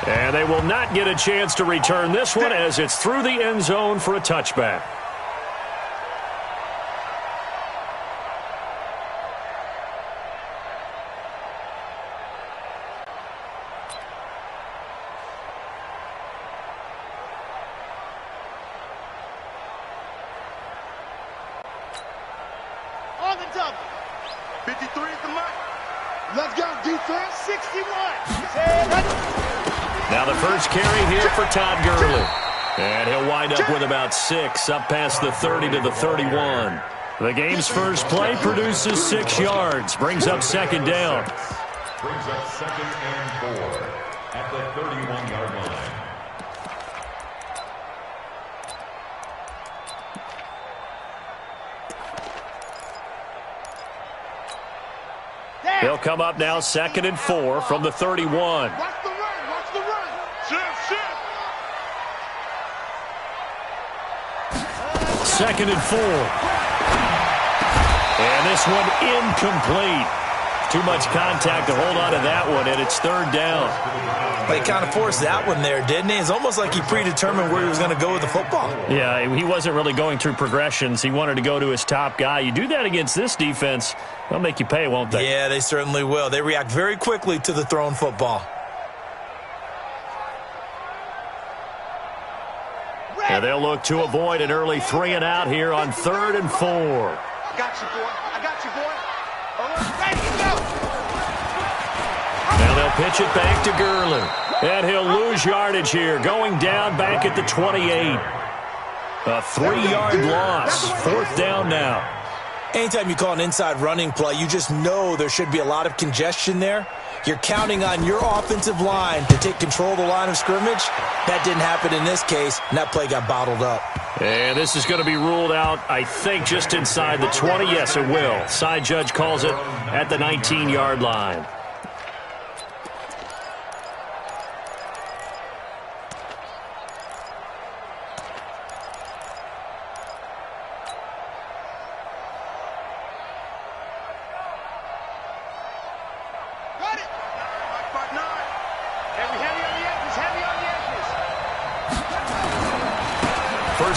And they will not get a chance to return this one as it's through the end zone for a touchback. On the double. 53 is the mark. Let's go, defense. 61. Now the first carry here for Todd Gurley. And he'll wind up with about 6, up past the 30 to the 31. The game's first play produces 6 yards, brings up second down. Brings up 2nd and 4 at the 31-yard line. He'll come up now 2nd and 4 from the 31. Watch the run. Watch the run. Shift. 2nd and 4. And this one incomplete. Too much contact to hold on to that one, and it's 3rd down. He kind of forced that one there, didn't he? It's almost like he predetermined where he was going to go with the football. Yeah, he wasn't really going through progressions. He wanted to go to his top guy. You do that against this defense, they'll make you pay, won't they? Yeah, they certainly will. They react very quickly to the thrown football. And they'll look to avoid an early 3 and out here on 3rd and 4. I got you, boy. Ready to go. Now they'll pitch it back to Gurley. And he'll lose yardage here, going down back at the 28. A 3-yard loss. 4th down now. Anytime you call an inside running play, you just know there should be a lot of congestion there. You're counting on your offensive line to take control of the line of scrimmage. That didn't happen in this case, and that play got bottled up. And this is going to be ruled out, I think, just inside the 20. Yes, it will. Side judge calls it at the 19-yard line.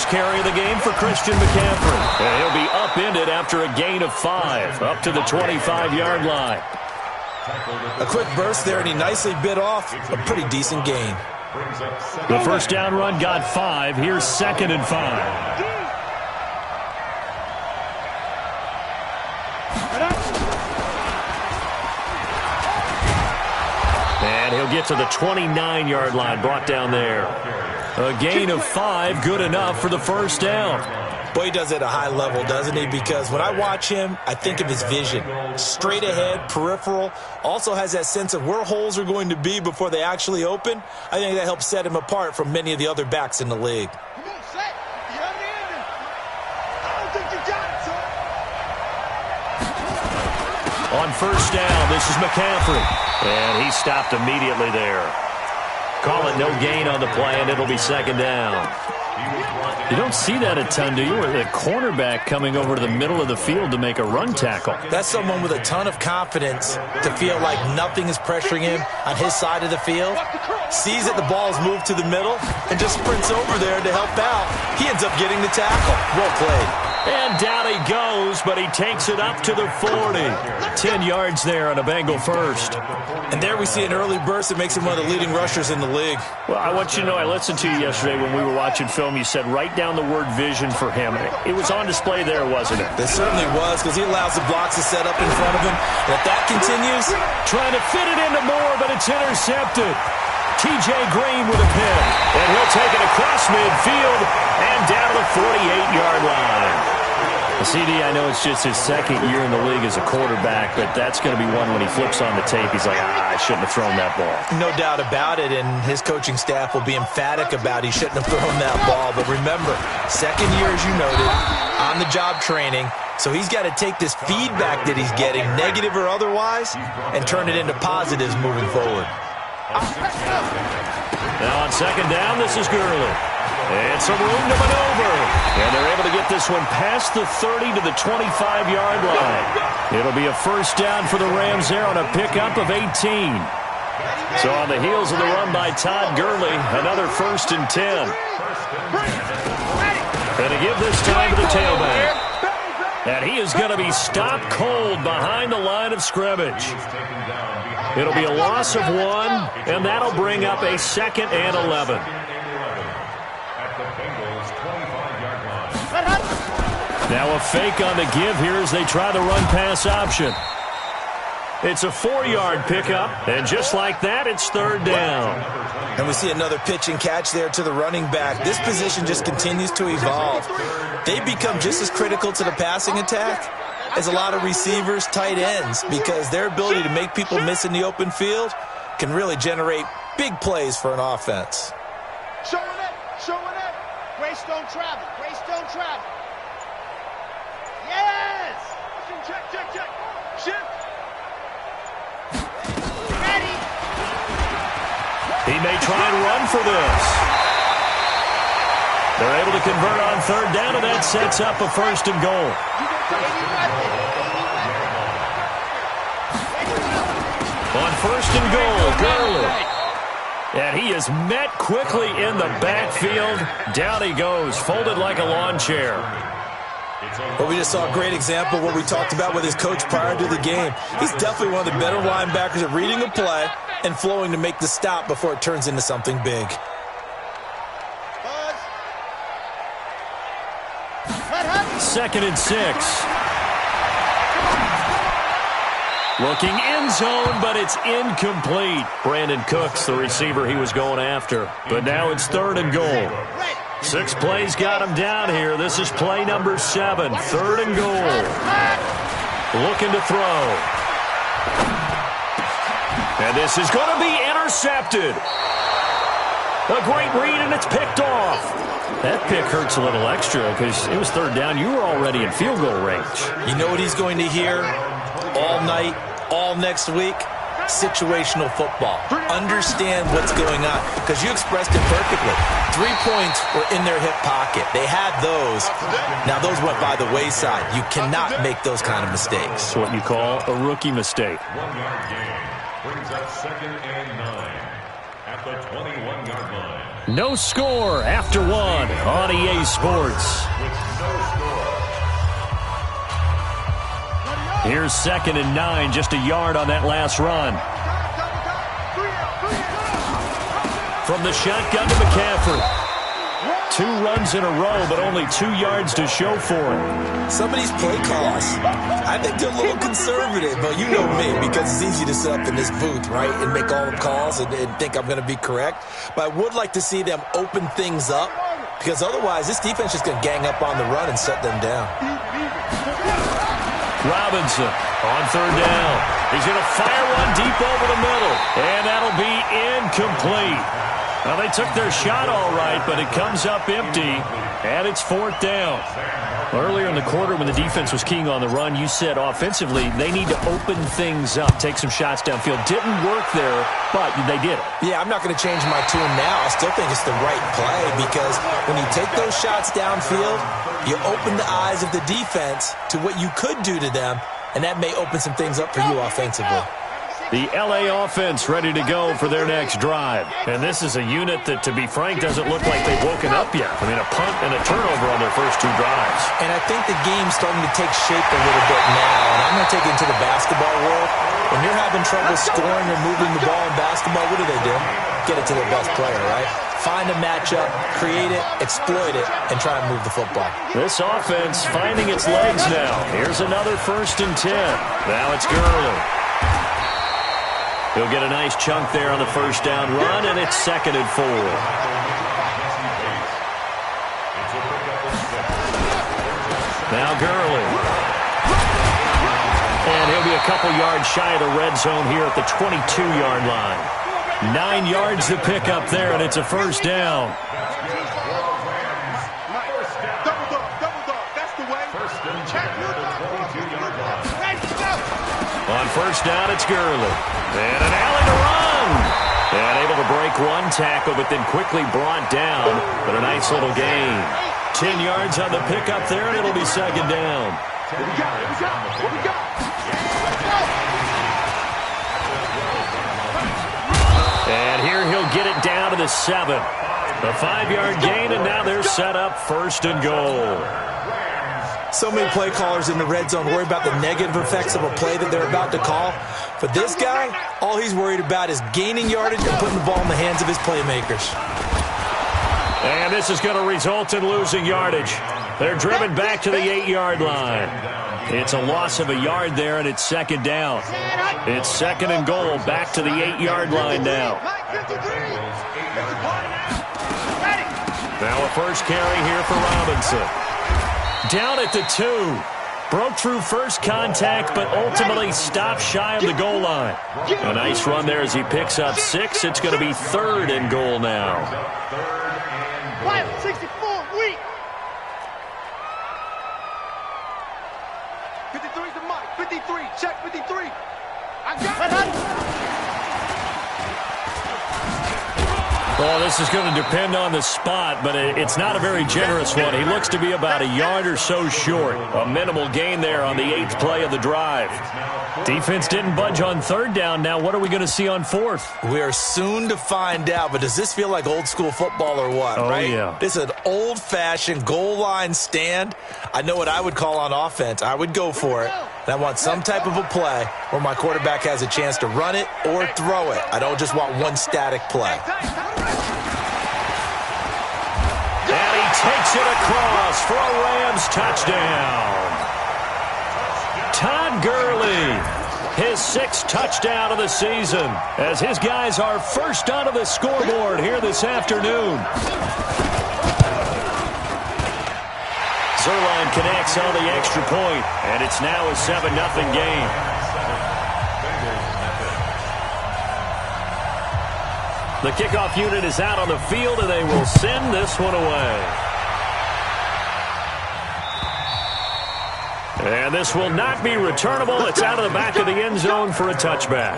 Carry of the game for Christian McCaffrey. And he'll be upended after a gain of 5, up to the 25-yard line. A quick burst there, and he nicely bit off a pretty decent gain. The first down run got 5. Here's 2nd and 5. And he'll get to the 29-yard line, brought down there. A gain of 5, good enough for the first down. Boy, he does it at a high level, doesn't he? Because when I watch him, I think of his vision. Straight ahead, peripheral. Also has that sense of where holes are going to be before they actually open. I think that helps set him apart from many of the other backs in the league. Come on, set. You have the end. I don't think you got it, son. On first down, this is McCaffrey. And he stopped immediately there. Call it no gain on the play, and it'll be 2nd down. You don't see that a ton, do you? Or the cornerback coming over to the middle of the field to make a run tackle. That's someone with a ton of confidence to feel like nothing is pressuring him on his side of the field. Sees that the ball's moved to the middle and just sprints over there to help out. He ends up getting the tackle. Well played. And down he goes, but he takes it up to the 40. 10 yards there on a Bengal first. And there we see an early burst that makes him one of the leading rushers in the league. Well, I want you to know, I listened to you yesterday when we were watching film. You said write down the word vision for him. It was on display there, wasn't it? It certainly was, because he allows the blocks to set up in front of him. And if that continues, trying to fit it into Moore, but it's intercepted. T.J. Green with a pick. And he'll take it across midfield and down to the 48-yard line. CD, I know it's just his 2nd year in the league as a quarterback, but that's going to be one when he flips on the tape. He's like, I shouldn't have thrown that ball. No doubt about it, and his coaching staff will be emphatic about he shouldn't have thrown that ball. But remember, 2nd year, as you noted, on-the-job training. So he's got to take this feedback that he's getting, negative or otherwise, and turn it into positives moving forward. Now on 2nd down, this is Gurley. And some room to maneuver. And they're able to get this one past the 30 to the 25-yard line. It'll be a first down for the Rams there on a pickup of 18. So on the heels of the run by Todd Gurley, another 1st and 10. And to give this time to the tailback. And he is going to be stopped cold behind the line of scrimmage. It'll be a loss of 1, and that'll bring up a 2nd and 11. Now a fake on the give here as they try the run-pass option. It's a 4-yard pickup, and just like that, it's 3rd down. And we see another pitch and catch there to the running back. This position just continues to evolve. They become just as critical to the passing attack as a lot of receivers, tight ends, because their ability to make people miss in the open field can really generate big plays for an offense. Showing it, showing it. Grace don't travel, Grace don't travel. Yes! Check, check, check. Shift. Ready. He may try and run for this. They're able to convert on 3rd down, and that sets up a 1st and goal. On 1st and goal, Gurley. And he is met quickly in the backfield. Down he goes, folded like a lawn chair. Well, we just saw a great example of what we talked about with his coach prior to the game. He's definitely one of the better linebackers at reading a play and flowing to make the stop before it turns into something big. 2nd and 6. Looking end zone, but it's incomplete. Brandon Cooks, the receiver he was going after. But now it's 3rd and goal. 6 plays got him down here. This is play number 7. 3rd and goal. Looking to throw. And this is going to be intercepted. A great read, and it's picked off. That pick hurts a little extra because it was 3rd down. You were already in field goal range. You know what he's going to hear all night, all next week? Situational football. Understand what's going on, because you expressed it perfectly. 3 points were in their hip pocket. They had those. Now those went by the wayside. You cannot make those kind of mistakes. It's what you call a rookie mistake. 1-yard gain brings up 2nd and 9 at the 21-yard line. No score after 1 on EA Sports. With no score. Here's 2nd and 9, just a yard on that last run. From the shotgun to McCaffrey. 2 runs in a row, but only 2 yards to show for it. Some of these play calls, I think they're a little conservative, but you know me, because it's easy to sit up in this booth, right, and make all the calls and think I'm going to be correct. But I would like to see them open things up, because otherwise this defense is going to gang up on the run and shut them down. Robinson on 3rd down. He's going to fire one deep over the middle, and that'll be incomplete. Well, they took their shot all right, but it comes up empty, and it's 4th down. Earlier in the quarter when the defense was keying on the run, you said offensively they need to open things up, take some shots downfield. Didn't work there, but they did it. Yeah, I'm not going to change my tune now. I still think it's the right play, because when you take those shots downfield, you open the eyes of the defense to what you could do to them, and that may open some things up for you offensively. The L.A. offense ready to go for their next drive. And this is a unit that, to be frank, doesn't look like they've woken up yet. I mean, a punt and a turnover on their first 2 drives. And I think the game's starting to take shape a little bit now. And I'm going to take it into the basketball world. When you're having trouble scoring or moving the ball in basketball, what do? Get it to their best player, right? Find a matchup, create it, exploit it, and try and move the football. This offense finding its legs now. Here's another 1st and 10. Now it's Gurley. He'll get a nice chunk there on the 1st down run, and it's 2nd and 4. Now Gurley. And he'll be a couple yards shy of the red zone here at the 22-yard line. 9 yards to pick up there, and it's a 1st down. On 1st down, it's Gurley. And an alley to run. And able to break 1 tackle, but then quickly brought down. But a nice little gain. 10 yards on the pickup there, and it'll be 2nd down. What we got? the 7. A 5-yard gain, and now they're set up 1st and goal. So many play callers in the red zone worry about the negative effects of a play that they're about to call. For this guy, all he's worried about is gaining yardage and putting the ball in the hands of his playmakers. And this is going to result in losing yardage. They're driven back to the 8-yard line. It's a loss of a yard there, and it's 2nd down. It's 2nd and goal, back to the 8-yard line now. Now a first carry here for Robinson. Down at the 2. Broke through first contact, but ultimately stopped shy of the goal line. A nice run there as he picks up 6. It's going to be 3rd and goal now. 64, weak. 53 to Mike. 53, check 53. I got it. Well, this is going to depend on the spot, but it's not a very generous one. He looks to be about a yard or so short. A minimal gain there on the 8th play of the drive. Defense didn't budge on 3rd down. Now what are we going to see on 4th? We are soon to find out, but does this feel like old school football or what, right? Yeah. This is an old-fashioned goal line stand. I know what I would call on offense. I would go for it. And I want some type of a play where my quarterback has a chance to run it or throw it. I don't just want one static play. And he takes it across for a Rams touchdown. Todd Gurley, his 6th touchdown of the season, as his guys are first onto the scoreboard here this afternoon. Zerline connects on the extra point, and it's now a 7-0 game. The kickoff unit is out on the field, and they will send this one away. And this will not be returnable. It's out of the back of the end zone for a touchback.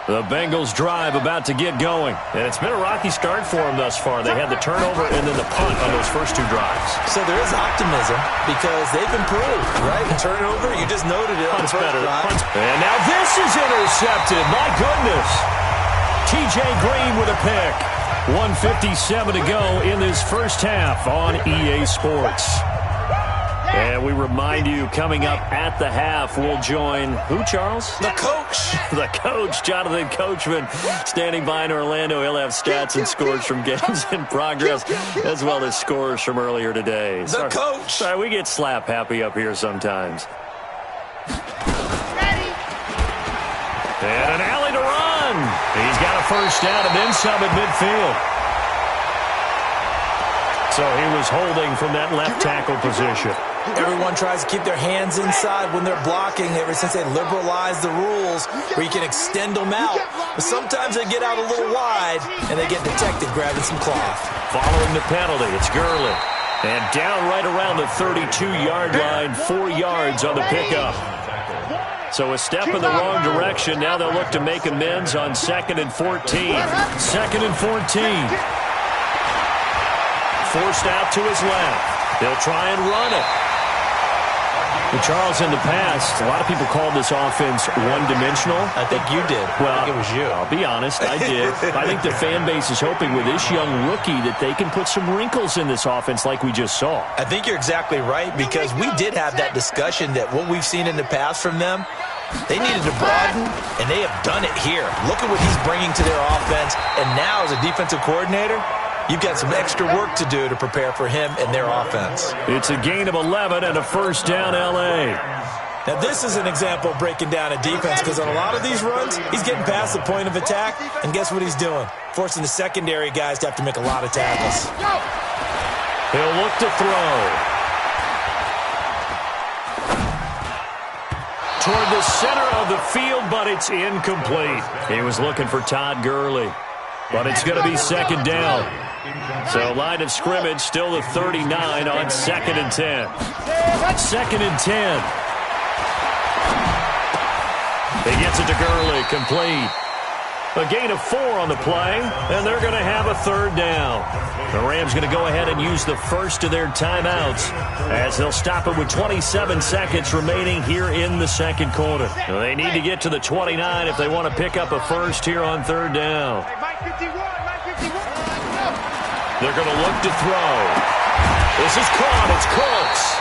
The Bengals drive about to get going. And it's been a rocky start for them thus far. They had the turnover and then the punt on those first 2 drives. So there is optimism because they've improved, right? Turnover, you just noted it on the first drive. And now this is intercepted. My goodness. TJ Green with a pick. 1:57 to go in this first half on EA Sports. And we remind you, coming up at the half, we'll join who, Charles? The coach. The coach, Jonathan Coachman, standing by in Orlando. He'll have stats and scores from games in progress, as well as scores from earlier today. The coach. Sorry, we get slap happy up here sometimes. And an alley to run. He's got a first down and then some at midfield. So he was holding from that left tackle position. Everyone tries to keep their hands inside when they're blocking ever since they liberalized the rules where you can extend them out. But sometimes they get out a little wide and they get detected grabbing some cloth. Following the penalty, it's Gurley. And down right around the 32-yard line, 4 yards on the pickup. So a step in the wrong direction. Now they'll look to make amends on 2nd and 14. 2nd and 14. Forced out to his left. They'll try and run it. Well, Charles, in the past, a lot of people called this offense one-dimensional. I think you did. Well, I think it was you. I'll be honest, I did. I think the fan base is hoping with this young rookie that they can put some wrinkles in this offense like we just saw. I think you're exactly right because we did have that discussion that what we've seen in the past from them, they needed to broaden, and they have done it here. Look at what he's bringing to their offense, and now as a defensive coordinator, you've got some extra work to do to prepare for him and their offense. It's a gain of 11 and a first down, L.A. Now, this is an example of breaking down a defense because on a lot of these runs, he's getting past the point of attack, and guess what he's doing? Forcing the secondary guys to have to make a lot of tackles. He'll look to throw. Toward the center of the field, but it's incomplete. He was looking for Todd Gurley, but it's going to be 2nd down. So line of scrimmage still the 39 on 2nd and 10. 2nd and 10. He gets it to Gurley, complete. A gain of 4 on the play, and they're going to have a third down. The Rams going to go ahead and use the first of their timeouts as they'll stop it with 27 seconds remaining here in the second quarter. They need to get to the 29 if they want to pick up a first here on third down. They're going to look to throw. This is caught. It's Cooks.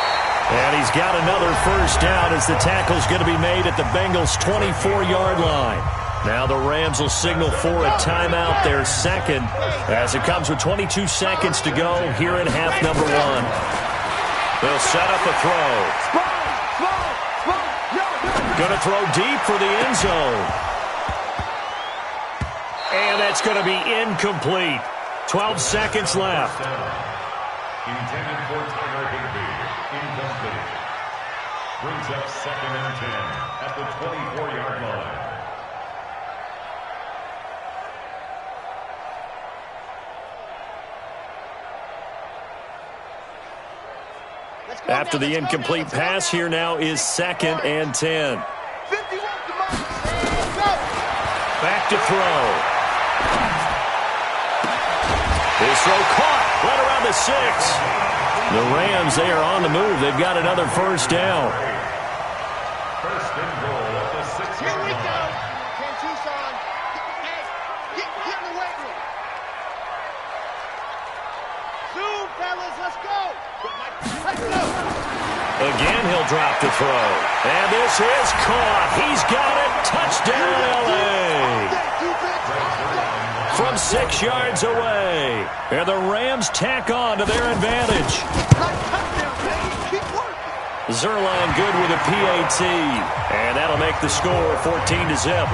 And he's got another first down as the tackle's going to be made at the Bengals' 24-yard line. Now the Rams will signal for a timeout, their second, as it comes with 22 seconds to go here in half number 1. They'll set up a throw. Going to throw deep for the end zone. And that's going to be incomplete. 12 seconds left. Intended for Tyler Higbee. Incomplete. Brings up 2nd and 10 at the 24-yard line. After the incomplete pass, here now is 2nd and 10. Back to throw. His throw caught, right around the 6. The Rams, they are on the move. They've got another first down. First and goal at the 6-yard line. Get in the weight room. Zoom, fellas, let's go. Again, he'll drop to throw. And this is caught. He's got it. Touchdown, L.A. From 6 yards away. And the Rams tack on to their advantage. Zerline good with a PAT. And that'll make the score 14-0.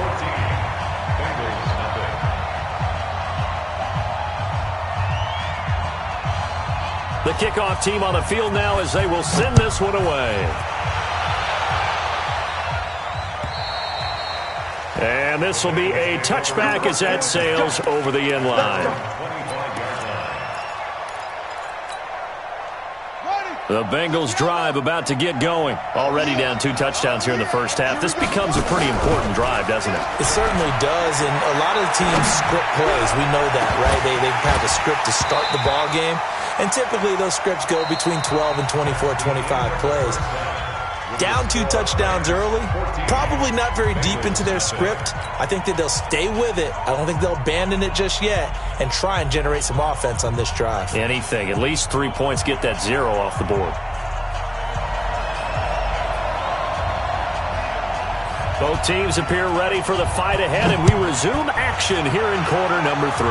The kickoff team on the field now as they will send this one away. And this will be a touchback as that sails over the end line. The Bengals drive about to get going. Already down 2 touchdowns here in the first half. This becomes a pretty important drive, doesn't it? It certainly does, and a lot of the teams script plays. We know that, right? They have a script to start the ball game, and typically those scripts go between 12 and 24, 25 plays. Down 2 touchdowns early, probably not very deep into their script. I think that they'll stay with it. I don't think they'll abandon it just yet and try and generate some offense on this drive. Anything. At least 3 points, get that 0 off the board. Both teams appear ready for the fight ahead, and we resume action here in quarter number 3.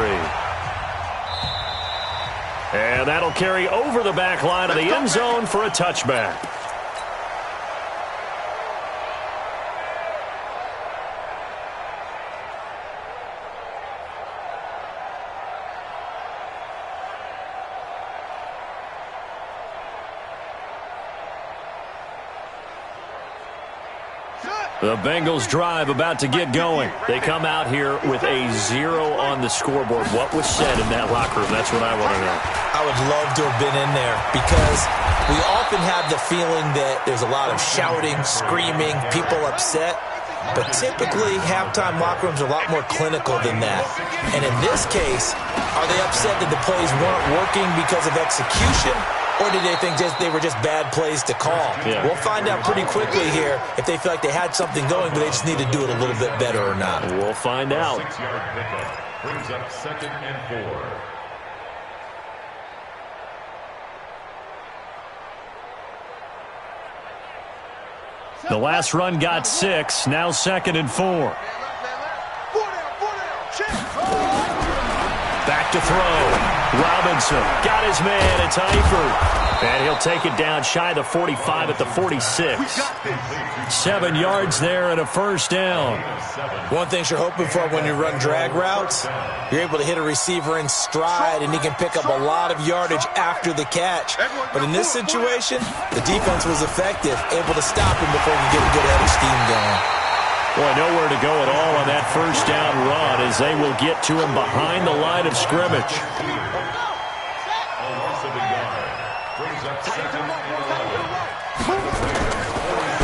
And that'll carry over the back line of the end zone for a touchback. The Bengals drive about to get going. They come out here with a 0 on the scoreboard. What was said in that locker room? That's what I want to know. I would love to have been in there because we often have the feeling that there's a lot of shouting, screaming, people upset. But typically, halftime locker rooms are a lot more clinical than that. And in this case, are they upset that the plays weren't working because of execution? Or did they think they were just bad plays to call? Yeah. We'll find out pretty quickly here if they feel like they had something going, but they just need to do it a little bit better or not. We'll find out. 6-yard pickup brings up 2nd and 4. The last run got 6. Now 2nd and 4. Back to throw. Robinson got his man. It's Eifert. And he'll take it down shy of the 45 at the 46. 7 yards there and a first down. One thing you're hoping for when you run drag routes, you're able to hit a receiver in stride, and he can pick up a lot of yardage after the catch. But in this situation, the defense was effective, able to stop him before he could get a good head of steam going. Boy, nowhere to go at all on that first down run as they will get to him behind the line of scrimmage.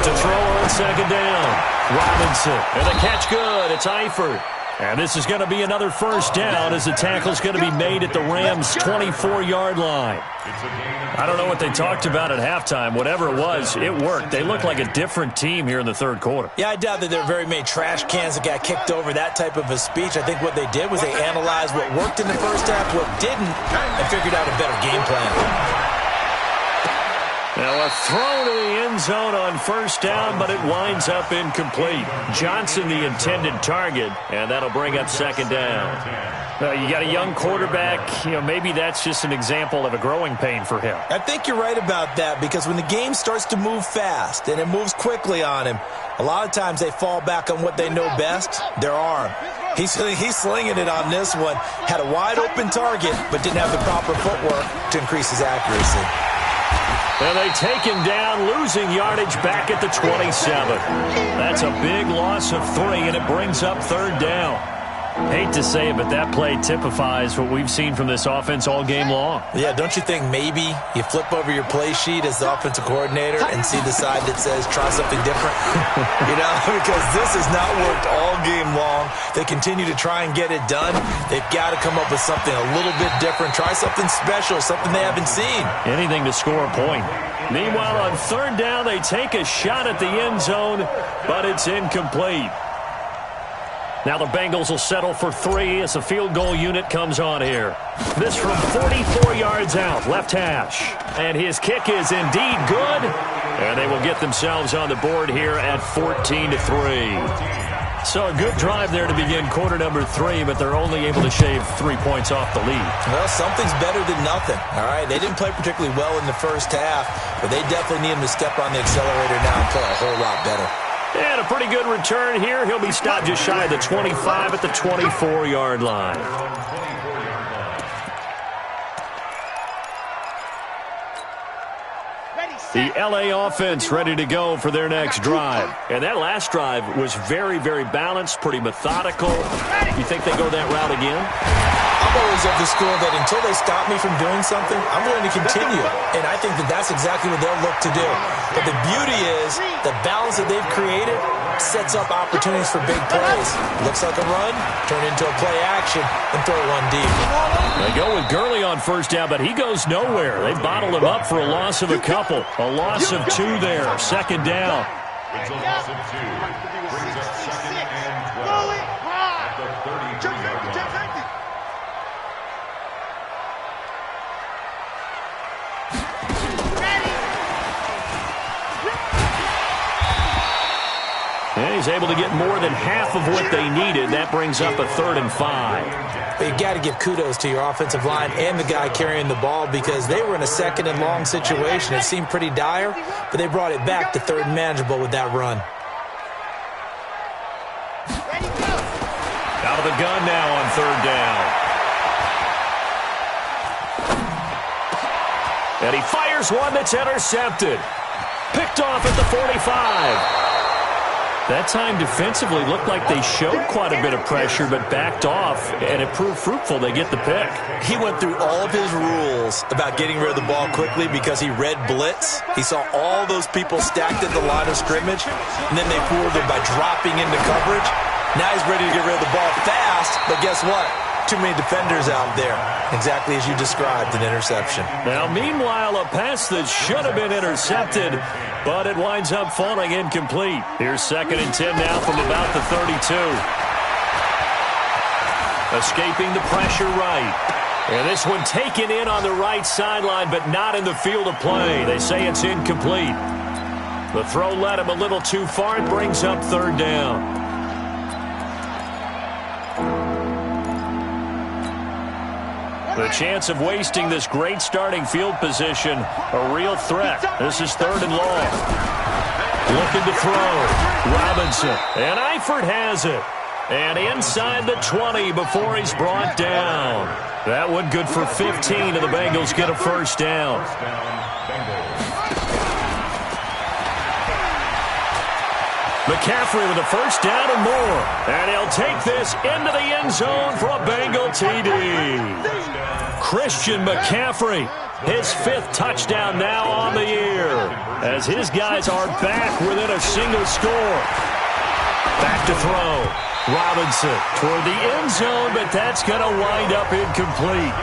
To throw on 2nd down. Robinson. And the catch good. It's Eifert. And this is going to be another first down as the tackle's going to be made at the Rams' 24-yard line. I don't know what they talked about at halftime. Whatever it was, it worked. They look like a different team here in the third quarter. Yeah, I doubt that there were very many trash cans that got kicked over, that type of a speech. I think what they did was they analyzed what worked in the first half, what didn't, and figured out a better game plan. Now a throw to the end zone on first down, but it winds up incomplete. Johnson the intended target, and that'll bring up second down. You got a young quarterback. Maybe that's just an example of a growing pain for him. I think you're right about that, because when the game starts to move fast and it moves quickly on him, a lot of times they fall back on what they know best, their arm. He's slinging it on this one. Had a wide-open target, but didn't have the proper footwork to increase his accuracy. And they take him down, losing yardage back at the 27. That's a big loss of 3, and it brings up third down. Hate to say it, but that play typifies what we've seen from this offense all game long. Yeah, don't you think maybe you flip over your play sheet as the offensive coordinator and see the side that says try something different? Because this has not worked all game long. They continue to try and get it done. They've got to come up with something a little bit different. Try something special, something they haven't seen. Anything to score a point. Meanwhile, on third down, they take a shot at the end zone, but it's incomplete. Now the Bengals will settle for 3 as the field goal unit comes on here. This from 44 yards out, left hash. And his kick is indeed good. And they will get themselves on the board here at 14-3. So a good drive there to begin quarter number 3, but they're only able to shave 3 points off the lead. Well, something's better than nothing, all right? They didn't play particularly well in the first half, but they definitely need him to step on the accelerator now and play a whole lot better. And a pretty good return here. He'll be stopped just shy of the 25 at the 24-yard line. The L.A. offense ready to go for their next drive. And that last drive was very, very balanced, pretty methodical. You think they go that route again? I'm always of the school that until they stop me from doing something, I'm going to continue. And I think that that's exactly what they'll look to do. But the beauty is the balance that they've created sets up opportunities for big plays. Looks like a run, turn into a play action, and throw one deep. They go with Gurley on first down, but he goes nowhere. They bottled him up for a loss of a couple. A loss of 2 there. Second down. It's a loss of 2. Brings up second and 12 at the 33-yard line. And he's able to get more than half of what they needed. That brings up a 3rd and 5. But you got to give kudos to your offensive line and the guy carrying the ball, because they were in a 2nd and long situation. It seemed pretty dire, but they brought it back to 3rd and manageable with that run. Out of the gun now on 3rd down. And he fires one that's intercepted. Picked off at the 45. That time defensively looked like they showed quite a bit of pressure but backed off, and it proved fruitful. They get the pick. He went through all of his rules about getting rid of the ball quickly because he read blitz. He saw all those people stacked at the line of scrimmage, and then they fooled him by dropping into coverage. Now he's ready to get rid of the ball fast, but guess what? Too many defenders out there. Exactly as you described, an interception. Now, meanwhile, a pass that should have been intercepted, but it winds up falling incomplete. Here's 2nd and 10 now from about the 32. Escaping the pressure right. And this one taken in on the right sideline, but not in the field of play. They say it's incomplete. The throw led him a little too far. It brings up 3rd down. The chance of wasting this great starting field position, a real threat. This is 3rd and long. Looking to throw. Robinson. And Eifert has it. And inside the 20 before he's brought down. That one good for 15, and the Bengals get a first down. McCaffrey with a first down and more. And he'll take this into the end zone for a Bengal TD. Christian McCaffrey, his 5th touchdown now on the year, as his guys are back within a single score. Back to throw. Robinson toward the end zone, but that's going to wind up incomplete.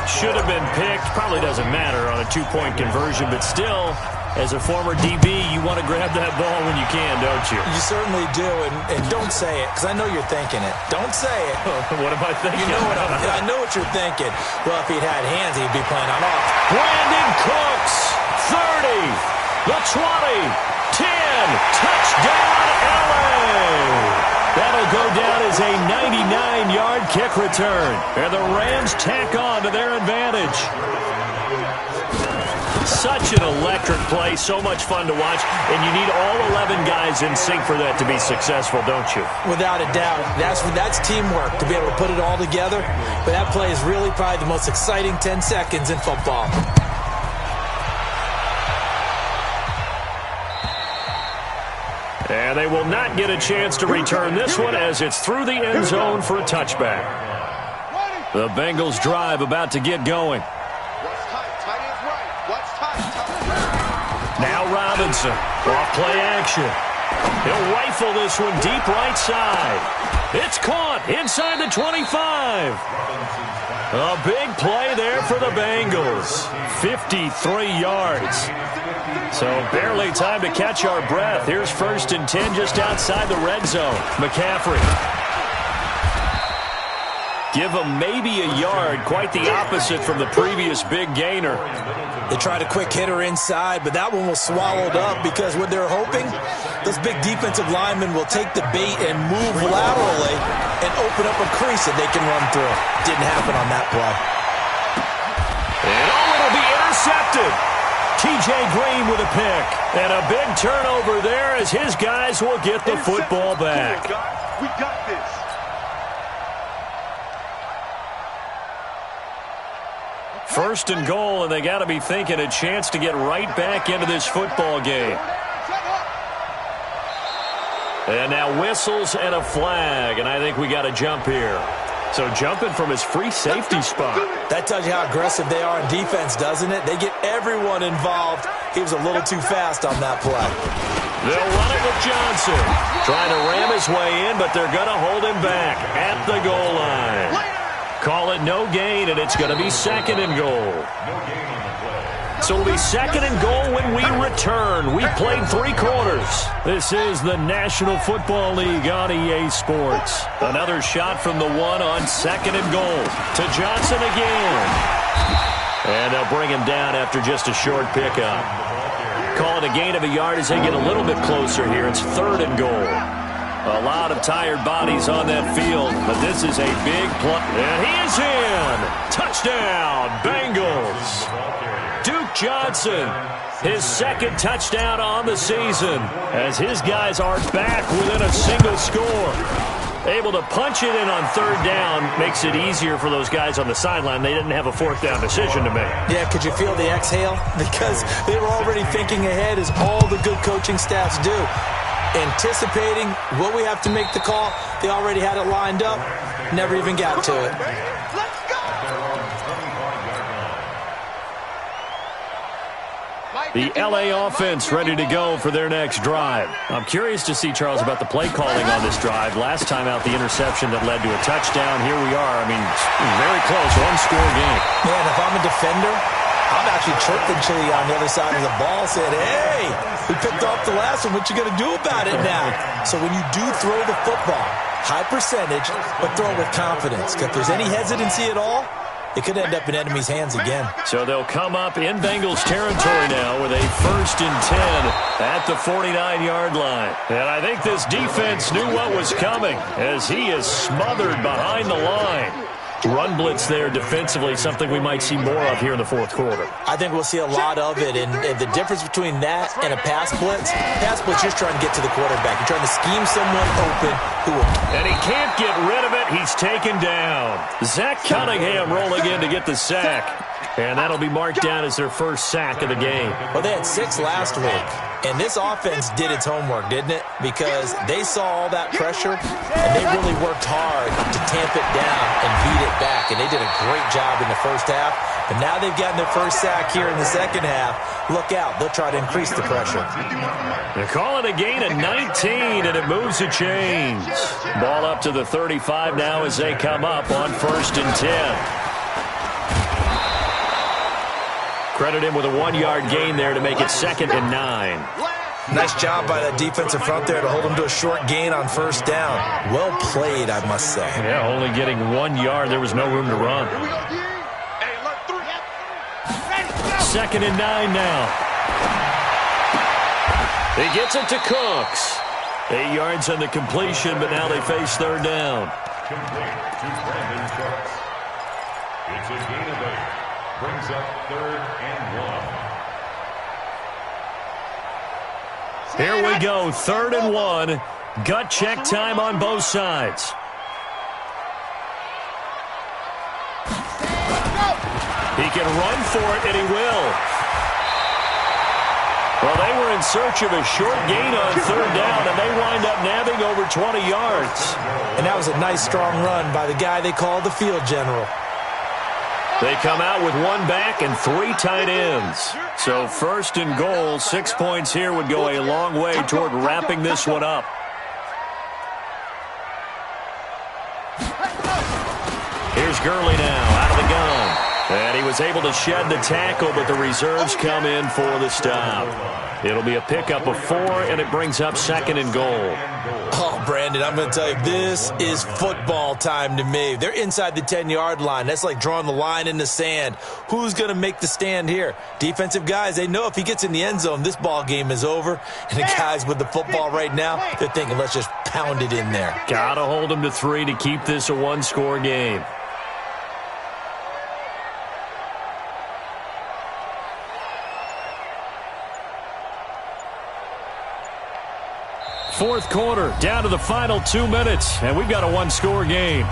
Should have been picked. Probably doesn't matter on a two-point conversion, but still, as a former DB, you want to grab that ball when you can, don't you? You certainly do, and don't say it, because I know you're thinking it. Don't say it. What am I thinking? You know I know what you're thinking. Well, if he'd had hands, he'd be playing on off. Brandon Cooks, 30, the 20, 10, touchdown, LA! That'll go down as a 99-yard kick return. And the Rams tack on to their advantage. Such an electric play, so much fun to watch, and you need all 11 guys in sync for that to be successful, don't you? Without a doubt. That's teamwork, to be able to put it all together. But that play is really probably the most exciting 10 seconds in football. And they will not get a chance to return this one as it's through the end zone for a touchback. The Bengals drive about to get going. Now Robinson, off play action. He'll rifle this one deep right side. It's caught inside the 25. A big play there for the Bengals. 53 yards. So barely time to catch our breath. Here's 1st and 10 just outside the red zone. McCaffrey. Give him maybe a yard. Quite the opposite from the previous big gainer. They tried a quick hitter inside, but that one was swallowed up because what they're hoping, those big defensive linemen will take the bait and move laterally and open up a crease that they can run through. Didn't happen on that play. And it'll be intercepted. TJ Green with a pick. And a big turnover there as his guys will get the football back. We got this. First and goal, and they got to be thinking a chance to get right back into this football game. And now whistles and a flag, and I think we got to jump here. So jumping from his free safety spot. That tells you how aggressive they are in defense, doesn't it? They get everyone involved. He was a little too fast on that play. They'll run it with Johnson. Trying to ram his way in, but they're going to hold him back at the goal line. Call it no gain, and it's going to be 2nd and goal. So it'll be 2nd and goal when we return. We played 3 quarters. This is the National Football League on EA Sports. Another shot from the 1 on 2nd and goal. To Johnson again. And they'll bring him down after just a short pickup. Call it a gain of a yard as they get a little bit closer here. It's 3rd and goal. A lot of tired bodies on that field, but this is a big play. And he is in. Touchdown, Bengals. Duke Johnson, his 2nd touchdown on the season, as his guys are back within a single score. Able to punch it in on 3rd down makes it easier for those guys on the sideline. They didn't have a 4th down decision to make. Yeah, could you feel the exhale? Because they were already thinking ahead, as all the good coaching staffs do. Anticipating what we have to make the call. They already had it lined up. Never even got to it. The LA offense ready to go for their next drive. I'm curious to see, Charles, about the play calling on this drive. Last time out, the interception that led to a touchdown. Here we are. I mean, very close, 1-score game. Man, if I'm a defender, I'm actually chirping Chili on the other side of the ball, saying, hey, we picked off the last one. What you going to do about it now? So when you do throw the football, high percentage, but throw it with confidence. If there's any hesitancy at all, it could end up in enemy's hands again. So they'll come up in Bengals territory now with a 1st and 10 at the 49-yard line. And I think this defense knew what was coming as he is smothered behind the line. Run blitz there defensively, something we might see more of here in the 4th quarter. I think we'll see a lot of it, and the difference between that and a pass blitz just trying to get to the quarterback. You're trying to scheme someone open who will. And he can't get rid of it. He's taken down. Zach Cunningham rolling in to get the sack. And that'll be marked down as their 1st sack of the game. Well, they had 6 last week. And this offense did its homework, didn't it? Because they saw all that pressure, and they really worked hard to tamp it down and beat it back. And they did a great job in the first half. But now they've gotten their first sack here in the second half. Look out. They'll try to increase the pressure. They call it a gain of 19, and it moves the chains. Ball up to the 35 now as they come up on 1st and 10. Credit him with a 1-yard gain there to make it 2nd and 9. Nice job by that defensive front there to hold him to a short gain on 1st down. Well played, I must say. Yeah, only getting 1 yard. There was no room to run. 2nd and 9 now. He gets it to Cooks. 8 yards on the completion, but now they face 3rd down. Complete to Brandon Cooks. It's a gain of 8. Brings up 3rd and 1. Here we go, 3rd and 1. Gut check time on both sides. He can run for it, and he will. Well, they were in search of a short gain on 3rd down, and they wind up nabbing over 20 yards. And that was a nice, strong run by the guy they call the field general. They come out with 1 back and 3 tight ends. So 1st and goal, 6 points here would go a long way toward wrapping this one up. Here's Gurley now out of the gun. And he was able to shed the tackle, but the reserves come in for the stop. It'll be a pickup of 4, and it brings up 2nd and goal. Oh, Brandon, I'm going to tell you, this is football time to me. They're inside the 10-yard line. That's like drawing the line in the sand. Who's going to make the stand here? Defensive guys, they know if he gets in the end zone, this ball game is over. And the guys with the football right now, they're thinking, let's just pound it in there. Got to hold them to 3 to keep this a 1-score game. Fourth quarter, down to the final 2 minutes, and we've got a 1-score game.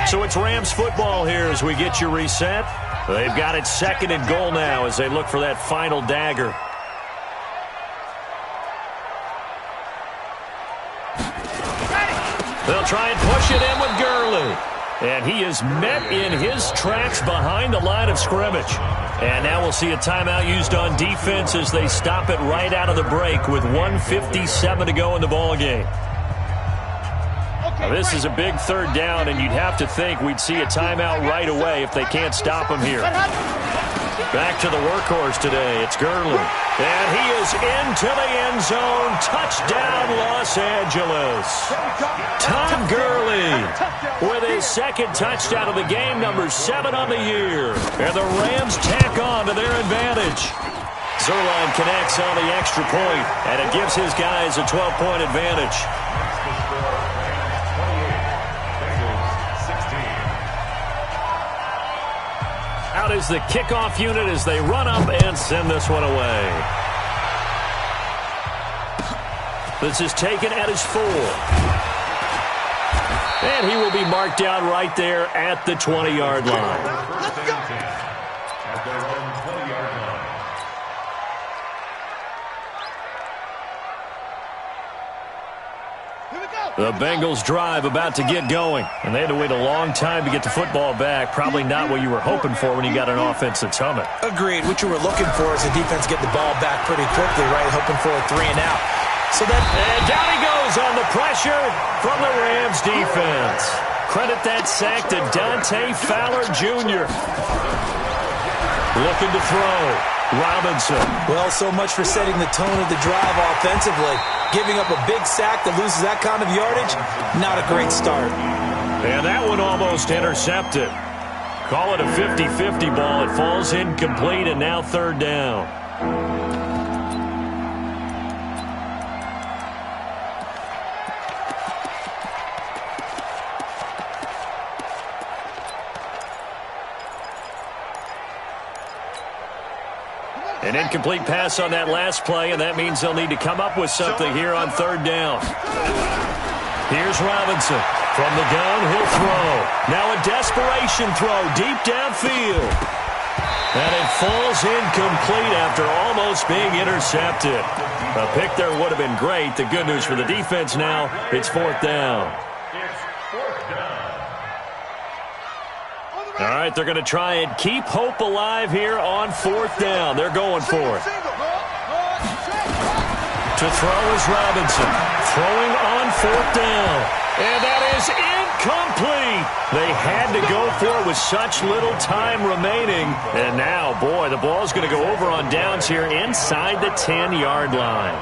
So it's Rams football here as we get you reset. They've got it 2nd and goal now as they look for that final dagger. They'll try and push it in with Gurley. And he is met in his tracks behind the line of scrimmage. And now we'll see a timeout used on defense as they stop it right out of the break with 1:57 to go in the ballgame. Now this is a big 3rd down, and you'd have to think we'd see a timeout right away if they can't stop him here. Back to the workhorse today. It's Gurley. And he is into the end zone. Touchdown, Los Angeles. Tom Gurley with his 2nd touchdown of the game, number 7 on the year. And the Rams tack on to their advantage. Zerline connects on the extra point, and it gives his guys a 12-point advantage. Out is the kickoff unit as they run up and send this one away. This is taken at his 4. And he will be marked down right there at the 20-yard line. First and 10 at their own 20-yard line. The Bengals drive about to get going, and they had to wait a long time to get the football back. Probably not what you were hoping for when you got an offense that's humming. Agreed. What you were looking for is the defense get the ball back pretty quickly, right? Hoping for a 3 and out. And down he goes on the pressure from the Rams defense. Credit that sack to Dante Fowler Jr. Looking to throw. Robinson. Well, so much for setting the tone of the drive offensively. Giving up a big sack that loses that kind of yardage, not a great start. And that one almost intercepted. Call it a 50-50 ball. It falls incomplete, and now 3rd down. An incomplete pass on that last play, and that means they'll need to come up with something here on 3rd down. Here's Robinson. From the gun, he'll throw. Now a desperation throw deep downfield. And it falls incomplete after almost being intercepted. A pick there would have been great. The good news for the defense now, it's 4th down. It's 4th down. All right, they're going to try and keep hope alive here on 4th down. They're going for it. To throw is Robinson. Throwing on 4th down. And that is incomplete. They had to go for it with such little time remaining. And now, boy, the ball's going to go over on downs here inside the 10-yard line.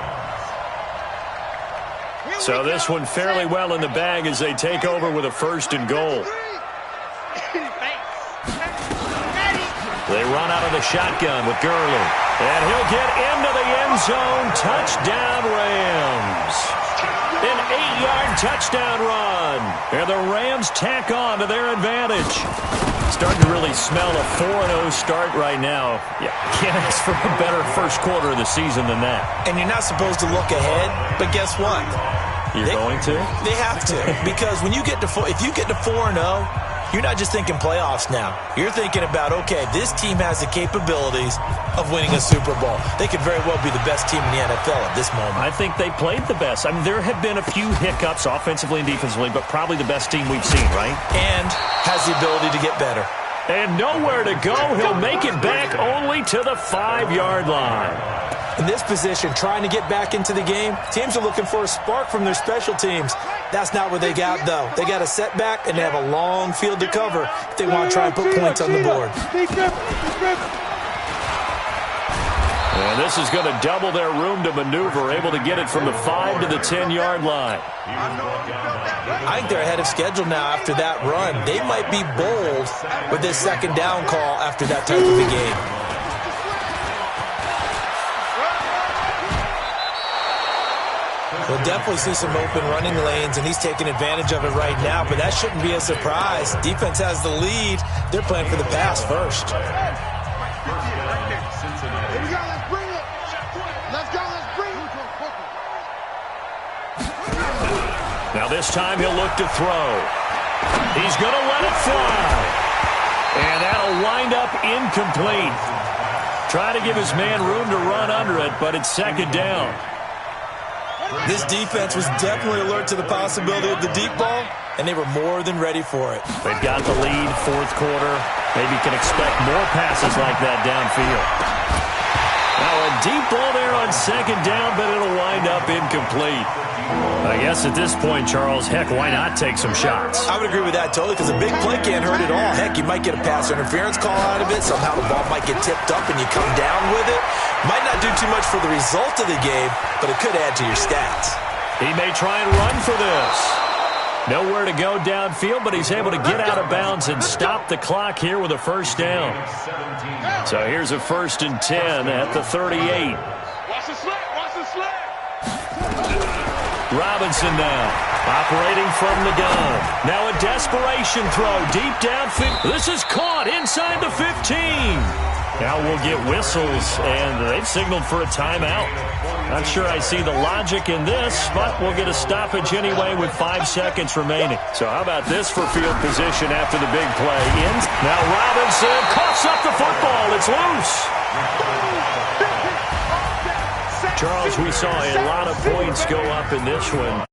So this one fairly well in the bag as they take over with a 1st and goal. They run out of the shotgun with Gurley. And he'll get into the end zone. Touchdown, Rams. An 8-yard touchdown run. And the Rams tack on to their advantage. Starting to really smell a 4-0 start right now. Yeah, can't ask for a better first quarter of the season than that. And you're not supposed to look ahead, but guess what? You're going to? They have to. Because when you get to if you get to 4-0, you're not just thinking playoffs now. You're thinking about, okay, this team has the capabilities of winning a Super Bowl. They could very well be the best team in the NFL at this moment. I think they played the best. I mean, there have been a few hiccups offensively and defensively, but probably the best team we've seen, right? And has the ability to get better. And nowhere to go. He'll make it back only to the 5-yard line. In this position, trying to get back into the game, teams are looking for a spark from their special teams. That's not what they got, though. They got a setback, and they have a long field to cover if they want to try and put points on the board. And this is going to double their room to maneuver, able to get it from the 5 to the 10-yard line. I think they're ahead of schedule now after that run. They might be bold with this 2nd down call after that type of a game. We'll definitely see some open running lanes, and he's taking advantage of it right now, but that shouldn't be a surprise. Defense has the lead. They're playing for the pass first. Here we go, let's bring it. Let's go, let's bring it. Now this time he'll look to throw. He's going to let it fly. And that'll wind up incomplete. Try to give his man room to run under it, but it's 2nd down. This defense was definitely alert to the possibility of the deep ball, and they were more than ready for it. They've got the lead, 4th quarter. Maybe can expect more passes like that downfield. Now a deep ball there on 2nd down, but it'll wind up incomplete. I guess at this point, Charles, heck, why not take some shots? I would agree with that totally, because a big play can't hurt at all. Heck, you might get a pass interference call out of it. Somehow the ball might get tipped up and you come down with it. Might not do too much for the result of the game, but it could add to your stats. He may try and run for this. Nowhere to go downfield, but he's able to get out of bounds and stop the clock here with a 1st down. So here's a 1st and 10 at the 38. Watch the slip, watch the slip. Robinson now, operating from the gun. Now a desperation throw deep downfield. This is caught inside the 15. Now we'll get whistles, and they've signaled for a timeout. Not sure I see the logic in this, but we'll get a stoppage anyway with 5 seconds remaining. So how about this for field position after the big play? Now Robinson coughs up the football. It's loose. Charles, we saw a lot of points go up in this one.